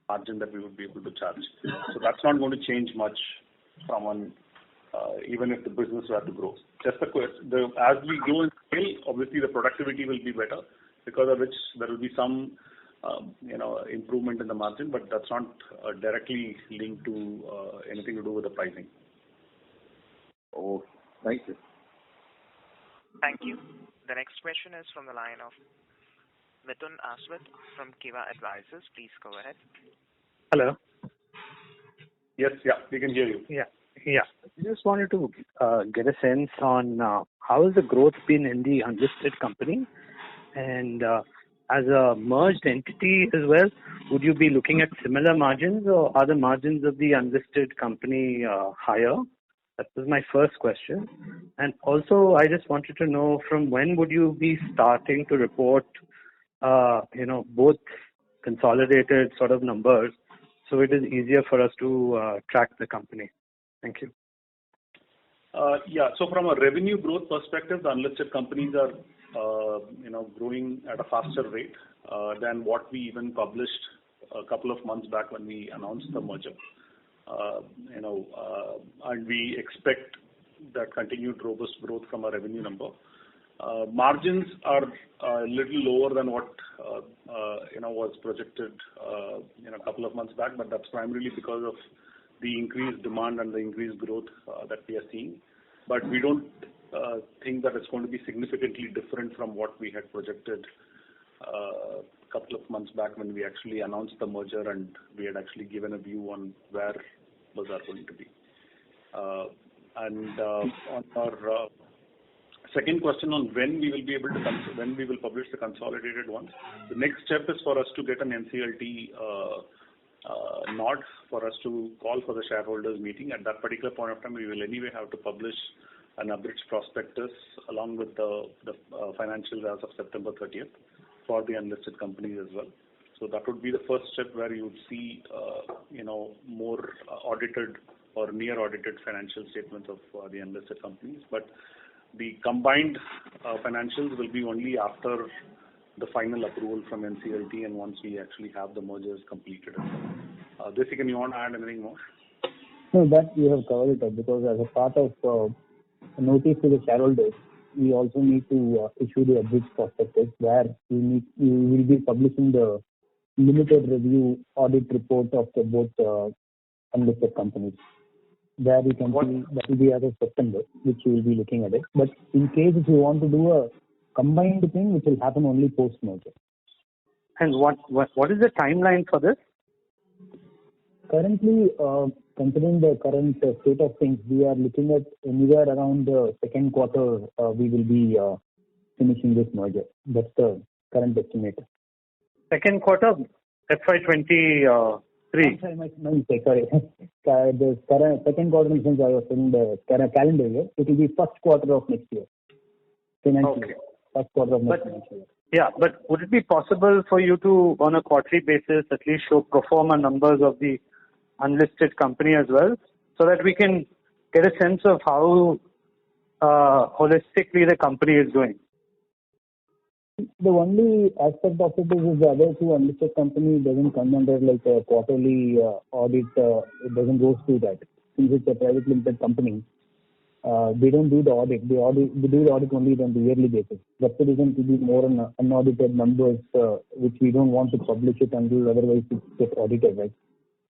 margin that we would be able to charge. So that's not going to change much from one. Even if the business were to grow. Just as we grow in scale, obviously the productivity will be better, because of which there will be some improvement in the margin, but that's not directly linked to anything to do with the pricing. Oh, thank you. Thank you. The next question is from the line of Mithun Aswat from Kiva Advisors. Please go ahead. Hello. Yes, we can hear you. Yeah. Just wanted to get a sense on how has the growth been in the unlisted company, and as a merged entity as well, would you be looking at similar margins, or are the margins of the unlisted company higher? That was my first question. And also, I just wanted to know from when would you be starting to report, both consolidated sort of numbers, so it is easier for us to track the company. Thank you. So from a revenue growth perspective, the unlisted companies are, growing at a faster rate than what we even published a couple of months back when we announced the merger. And we expect that continued robust growth from a revenue number. Margins are a little lower than what was projected a couple of months back, but that's primarily because of the increased demand and the increased growth that we are seeing. But we don't think that it's going to be significantly different from what we had projected a couple of months back when we actually announced the merger, and we had actually given a view on where those are going to be. And on our second question on when we will be able to when we will publish the consolidated ones, the next step is for us to get an NCLT nod for us to call for the shareholders meeting. At that particular point of time, we will anyway have to publish an abridged prospectus along with the financials as of September 30th for the unlisted companies as well. So that would be the first step where you would see, more audited or near audited financial statements of the unlisted companies. But the combined financials will be only after the final approval from NCLT and once we actually have the mergers completed. Desikan, you want to add anything more? No, that you have covered it up, because as a part of a notice to the shareholders, we also need to issue the abridged prospectus where we will be publishing the limited review audit report of the both unlisted companies. There you can see that will be as of September, which you will be looking at it. But in case if you want to do a combined thing, which will happen only post-merger. And what is the timeline for this? Currently, considering the current state of things, we are looking at anywhere around the second quarter we will be finishing this merger. That's the current estimate. Second quarter, FY23. Sorry, my mistake. Sorry. The current second quarter, since I was in the calendar year, it will be first quarter of next year. Financial year. First quarter of next financial year. Yeah, but would it be possible for you to, on a quarterly basis, at least show pro forma numbers of the unlisted company as well, so that we can get a sense of how holistically the company is doing? The only aspect of it is the other two unlisted company doesn't come under like a quarterly audit. It doesn't go through that. Since it's a private limited company, they don't do the audit. They do the audit only on the yearly basis. That's the reason to be more on unaudited numbers, which we don't want to publish it until otherwise it gets audited, right?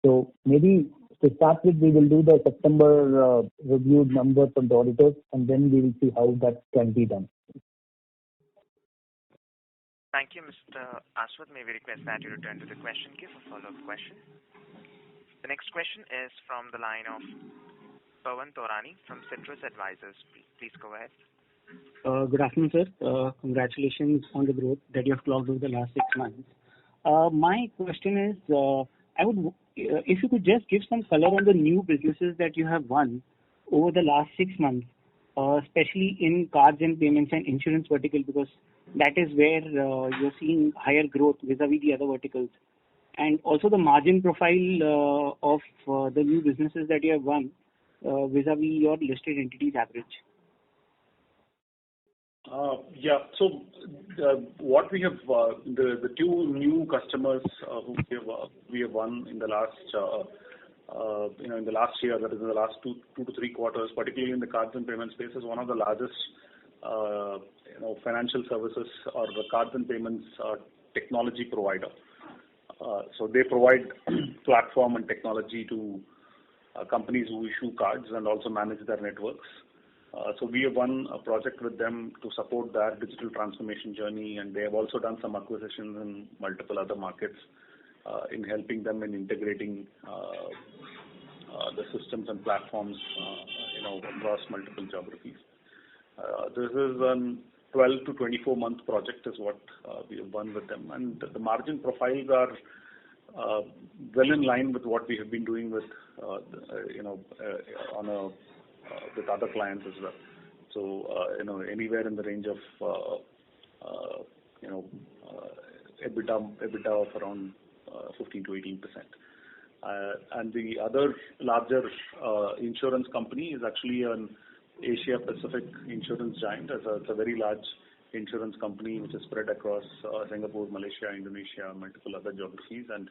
So maybe to start with, we will do the September reviewed numbers from the auditors, and then we will see how that can be done. Thank you, Mr. Aswath. May we request that you return to the question queue for follow-up question. The next question is from the line of Pawan Torani from Citrus Advisors. Please go ahead. Good afternoon, sir. Congratulations on the growth that you have clocked over the last 6 months. My question is, if you could just give some color on the new businesses that you have won over the last 6 months, especially in cards and payments and insurance vertical, because that is where you're seeing higher growth vis-a-vis the other verticals. And also the margin profile of the new businesses that you have won vis-a-vis your listed entities average. So what we have, the two new customers who we have won in the last, in the last year, that is in the last two to three quarters, particularly in the cards and payment space, is one of the largest, financial services or the cards and payments technology provider. So they provide platform and technology to companies who issue cards and also manage their networks. So we have won a project with them to support their digital transformation journey, and they have also done some acquisitions in multiple other markets in helping them in integrating the systems and platforms, across multiple geographies. This is a 12 to 24 month project is what we have won with them, and the margin profiles are well in line with what we have been doing with, with other clients as well. So, anywhere in the range of, EBITDA of around 15 to 18%. And the other larger insurance company is actually an Asia Pacific insurance giant. It's a very large insurance company which is spread across Singapore, Malaysia, Indonesia, multiple other geographies, and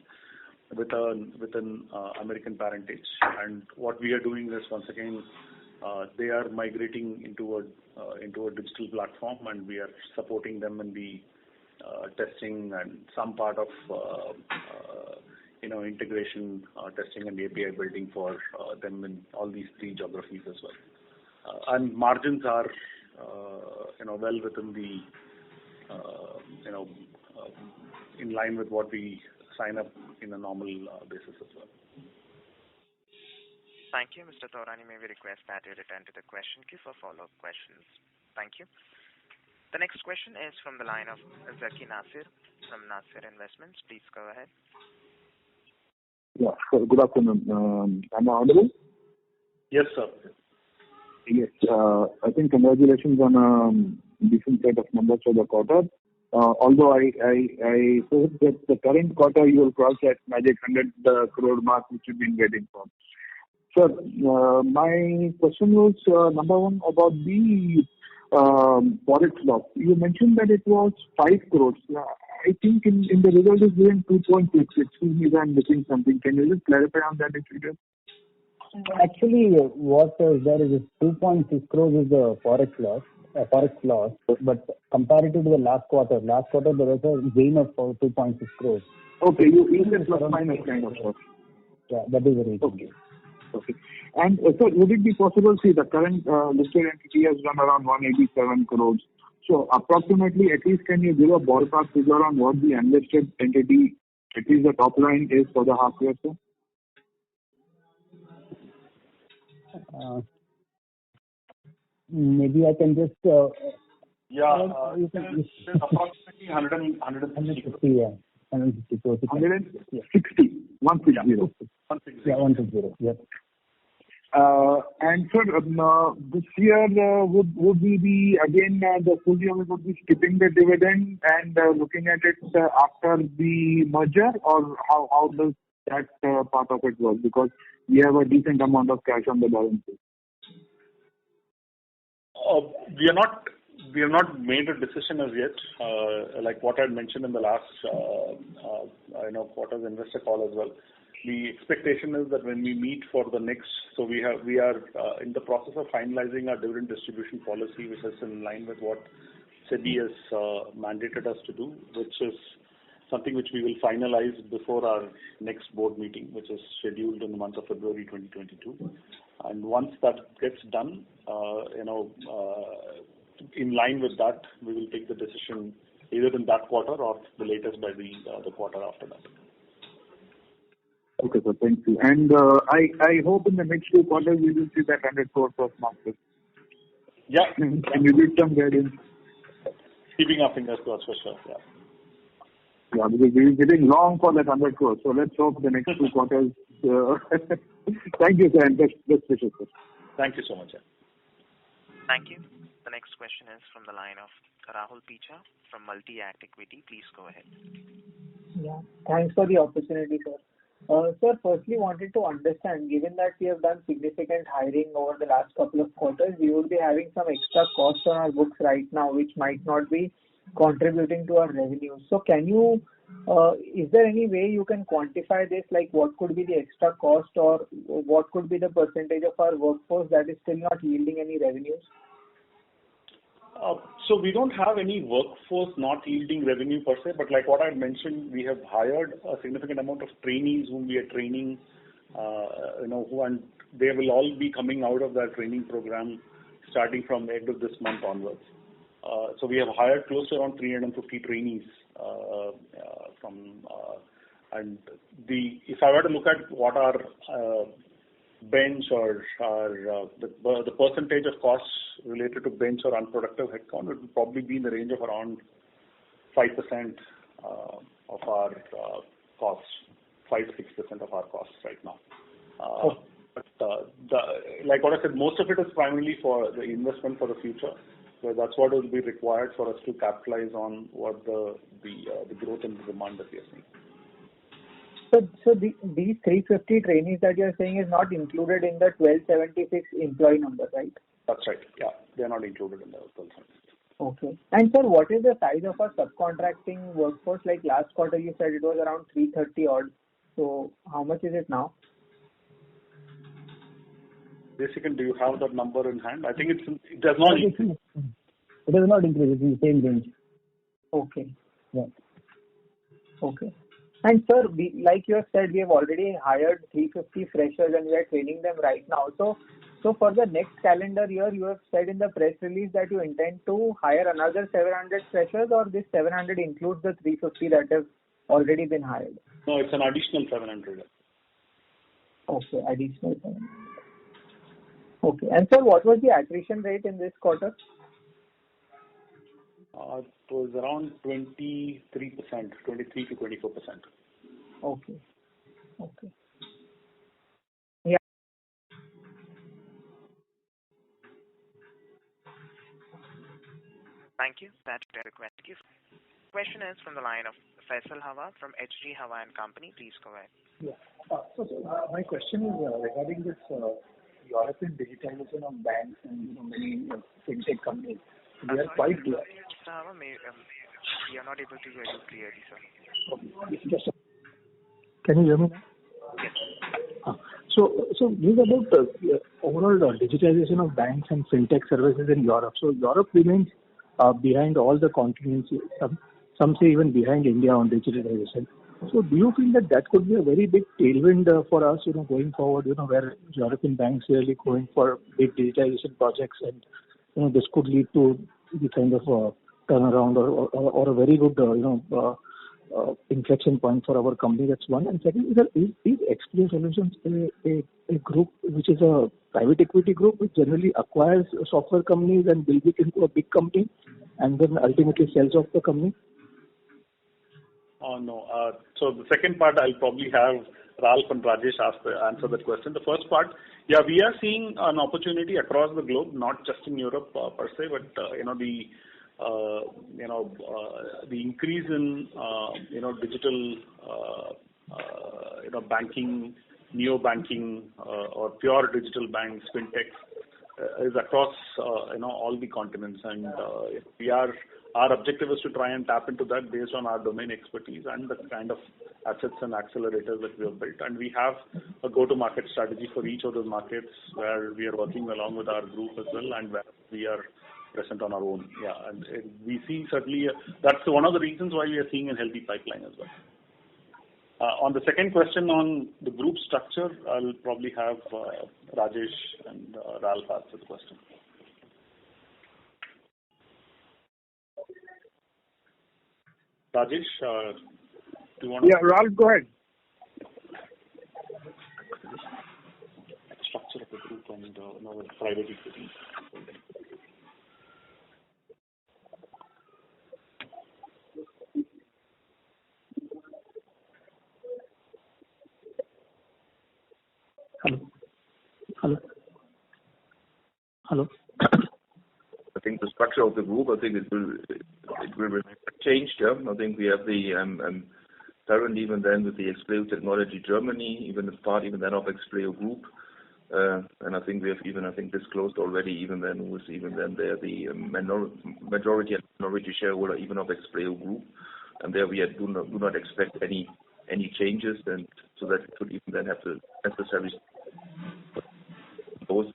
with an American parentage. And what we are doing is, once again, they are migrating into a digital platform, and we are supporting them in the testing and some part of integration testing and API building for them in all these three geographies as well. And margins are well within the in line with what we sign up in a normal basis as well. Thank you, Mr. Torani. May we request that you return to the question queue for follow-up questions. Thank you. The next question is from the line of Zaki Nasir from Nasir Investments. Please go ahead. Yeah. So good afternoon. Am I audible? Yes, sir. Yes. I think congratulations on a decent set of numbers for the quarter. Although I hope that the current quarter you will cross that magic 100 crore mark which you've been waiting for. Sir, my question was number one about the forex loss. You mentioned that it was 5 crores. I think in the result is given 2.6. Excuse me if I'm missing something. Can you just clarify on that if you can? Actually, what there is 2.6 crores is the forex loss, but comparative to the last quarter there was a gain of 2.6 crores. Okay, you said plus minus kind of stuff. Yeah, that is the reason. Okay. And so would it be possible, see the current listed entity has done around 187 crores. So approximately, at least can you give a ballpark figure on what the unlisted entity, at least the top line is for the half year, sir? Maybe I can just you can approximately 150. Yeah, 150 crores. 160. 160. Yeah, 160. Yep. And sir, this year would we be again the full year we would be skipping the dividend and looking at it after the merger, or how does that part of it work? Because we have a decent amount of cash on the balance sheet. We have not made a decision as yet. Like what I mentioned in the last quarter's investor call as well. The expectation is that when we meet for the next, so we are in the process of finalizing our dividend distribution policy, which is in line with what SEBI has mandated us to do, which is something which we will finalize before our next board meeting, which is scheduled in the month of February 2022. And once that gets done, in line with that, we will take the decision either in that quarter or the latest by the quarter after that. Okay, sir. Thank you. And I hope in the next 2 quarters we will see that 100 crore plus market. Yeah. Can you give some guidance? Keeping our fingers crossed for sure. Yeah. Yeah, because we're getting long for that 100 crores. So let's hope the next 2 quarters. Thank you, sir, and best wishes, sir. Thank you so much, sir. Thank you. The next question is from the line of Rahul Picha from Multi-Act Equity. Please go ahead. Yeah. Thanks for the opportunity, sir. Sir, firstly wanted to understand, given that we have done significant hiring over the last couple of quarters, we would be having some extra costs on our books right now, which might not be contributing to our revenue. So can you, is there any way you can quantify this, like what could be the extra cost or what could be the percentage of our workforce that is still not yielding any revenues? So we don't have any workforce not yielding revenue per se, but like what I mentioned, we have hired a significant amount of trainees whom we are training, and they will all be coming out of that training program starting from end of this month onwards. So we have hired close to around 350 trainees if I were to look at what our bench or the percentage of costs related to bench or unproductive headcount, it would probably be in the range of around 5% of our costs, 5-6% of our costs right now. But like what I said, most of it is primarily for the investment for the future. So that's what will be required for us to capitalize on what the growth in the demand that we are seeing. So these 350 trainees that you are saying is not included in the 1276 employee number, right? That's right. Yeah, they are not included in the 1276. Okay. And sir, what is the size of our subcontracting workforce? Like last quarter, you said it was around 330 odd. So how much is it now? Basically, do you have that number in hand? I think it does not increase. It does not increase. It's in the same range. Okay. Yeah. Okay. And sir, like you have said, we have already hired 350 freshers and we are training them right now. So for the next calendar year, you have said in the press release that you intend to hire another 700 freshers, or this 700 includes the 350 that have already been hired? No, it's an additional 700. Okay, additional 700. Okay. And sir, what was the attrition rate in this quarter? It was around 23%, 23 to 24%. Okay. Okay. Thank you. That's the question. Question is from the line of Faisal Hawa from HG Hawa and Company. Please go ahead. Yeah. My question is regarding this European digitalization of banks and many fintech companies. They are quite clear. Mr. Hawa, we are not able to hear you clearly, sir. Okay. Can you hear me now? Yes. So news about the overall digitalization of banks and fintech services in Europe. So Europe remains behind all the continents. Some say even behind India on digitalization. So do you feel that could be a very big tailwind for us, going forward, where European banks really going for big digitalization projects, and this could lead to the kind of turnaround or a very good inflection point for our company? That's one. And second, is Expleo Solutions a group which is a private equity group which generally acquires software companies and builds it into a big company and then ultimately sells off the company? No. So the second part, I'll probably have Ralph and Rajesh answer that question. The first part, yeah, we are seeing an opportunity across the globe, not just in Europe per se, but the increase in digital banking, neo banking, or pure digital banks, fintechs, is across all the continents, and our objective is to try and tap into that based on our domain expertise and the kind of assets and accelerators that we have built. And we have a go-to-market strategy for each of those markets where we are working along with our group as well, and where we are present on our own. Yeah, and we see certainly that's one of the reasons why we are seeing a healthy pipeline as well. On the second question on the group structure, I'll probably have Rajesh and Ralph answer the question. Rajesh, do you want to? Yeah, Ralph, go ahead. Structure of the group and private equity. Hello. I think the structure of the group, I think it will remain changed. Yeah? I think we have the parent even then with the Expleo Technology Germany, even as part even then of Expleo Group. And I think we have even disclosed already even then was even then there the majority and minority shareholder even of Expleo Group, and there we do not expect any changes, and so that it would even then have to necessarily both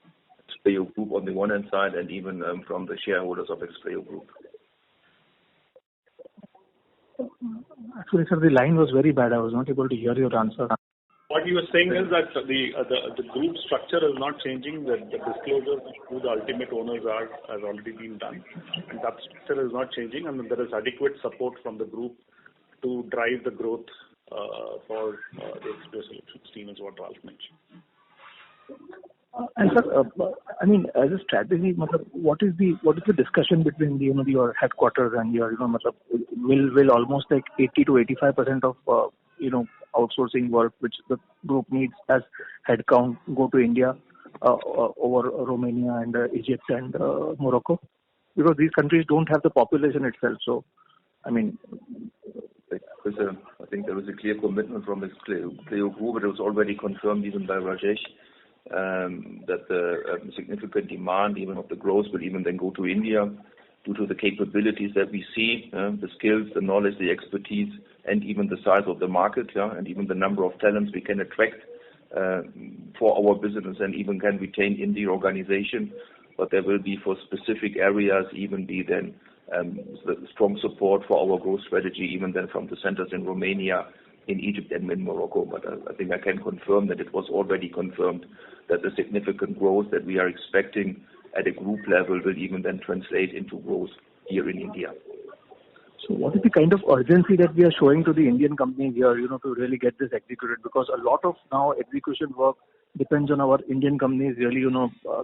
Expleo Group on the one hand side and even from the shareholders of Expleo Group. Actually, sir, the line was very bad. I was not able to hear your answer. What you were saying is that the group structure is not changing. The disclosure of who the ultimate owners are has already been done, and that structure is not changing, and there is adequate support from the group to drive the growth for the Expleo Solutions team, is what Ralph mentioned. And sir, I mean, as a strategy, what is the discussion between your headquarters and your will almost like 80 to 85% of outsourcing work which the group needs as headcount go to India over Romania and Egypt and Morocco, because these countries don't have the population itself. So, I mean, I think there was a clear commitment from Expleo Group, but it was already confirmed even by Rajesh that the significant demand even of the growth will even then go to India due to the capabilities that we see, the skills, the knowledge, the expertise, and even the size of the market, and even the number of talents we can attract for our business and even can retain in the organization. But there will be for specific areas even be then strong support for our growth strategy, even then from the centers in Romania, in Egypt and in Morocco. But I think I can confirm that it was already confirmed that the significant growth that we are expecting at a group level will even then translate into growth here in India. So what is the kind of urgency that we are showing to the Indian companies here, to really get this executed? Because a lot of now execution work depends on our Indian companies really,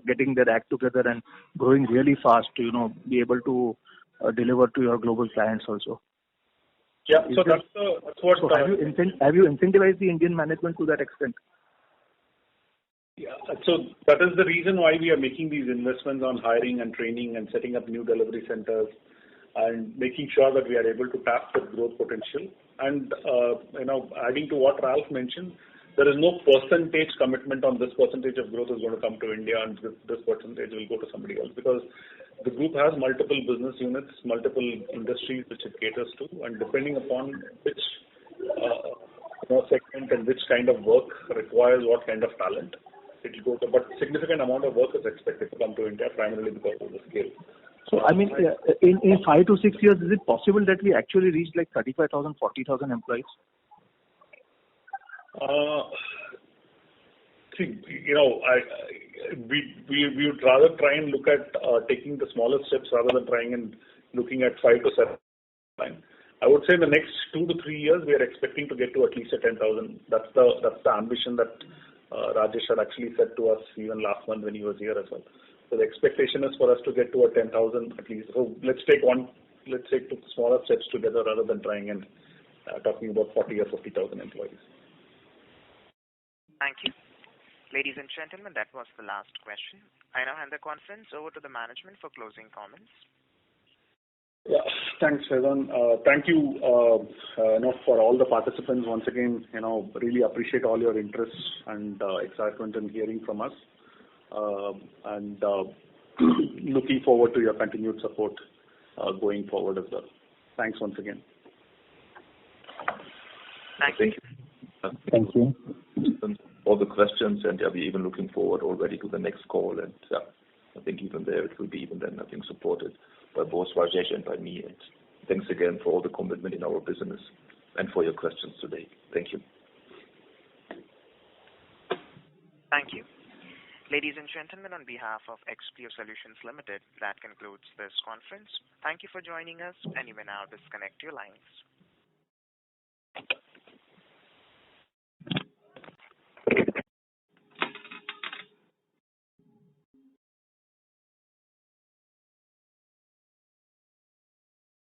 getting their act together and growing really fast to, be able to deliver to your global clients also. Yeah, so that's what. So have you incentivized the Indian management to that extent? Yeah, so that is the reason why we are making these investments on hiring and training and setting up new delivery centers and making sure that we are able to tap the growth potential. And adding to what Ralph mentioned, there is no percentage commitment on this percentage of growth is going to come to India and this percentage will go to somebody else, because the group has multiple business units, multiple industries which it caters to, and depending upon which segment and which kind of work requires what kind of talent, it will go to. But significant amount of work is expected to come to India primarily because of the scale. So, I mean, in 5 to 6 years, is it possible that we actually reach like 35,000, 40,000 employees? We would rather try and look at taking the smaller steps rather than trying and looking at 5 to 7. I would say in the next 2 to 3 years, we are expecting to get to at least a 10,000. That's the ambition that Rajesh had actually said to us even last month when he was here as well. So the expectation is for us to get to a 10,000 at least. So let's take two smaller steps together rather than trying and talking about 40 or 50,000 employees. Thank you. Ladies and gentlemen, that was the last question. I now hand the conference over to the management for closing comments. Yeah, thanks, Faizan. Thank you, for all the participants once again. Really appreciate all your interest and excitement in hearing from us, and looking forward to your continued support going forward as well. Thanks once again. Thank you. Thank you. All the questions, and we're even looking forward already to the next call. And I think even there it will be even then, I think, supported by both Rajesh and by me. And thanks again for all the commitment in our business and for your questions today. Thank you. Thank you. Ladies and gentlemen, on behalf of Expleo Solutions Limited, that concludes this conference. Thank you for joining us, and you may now disconnect your lines.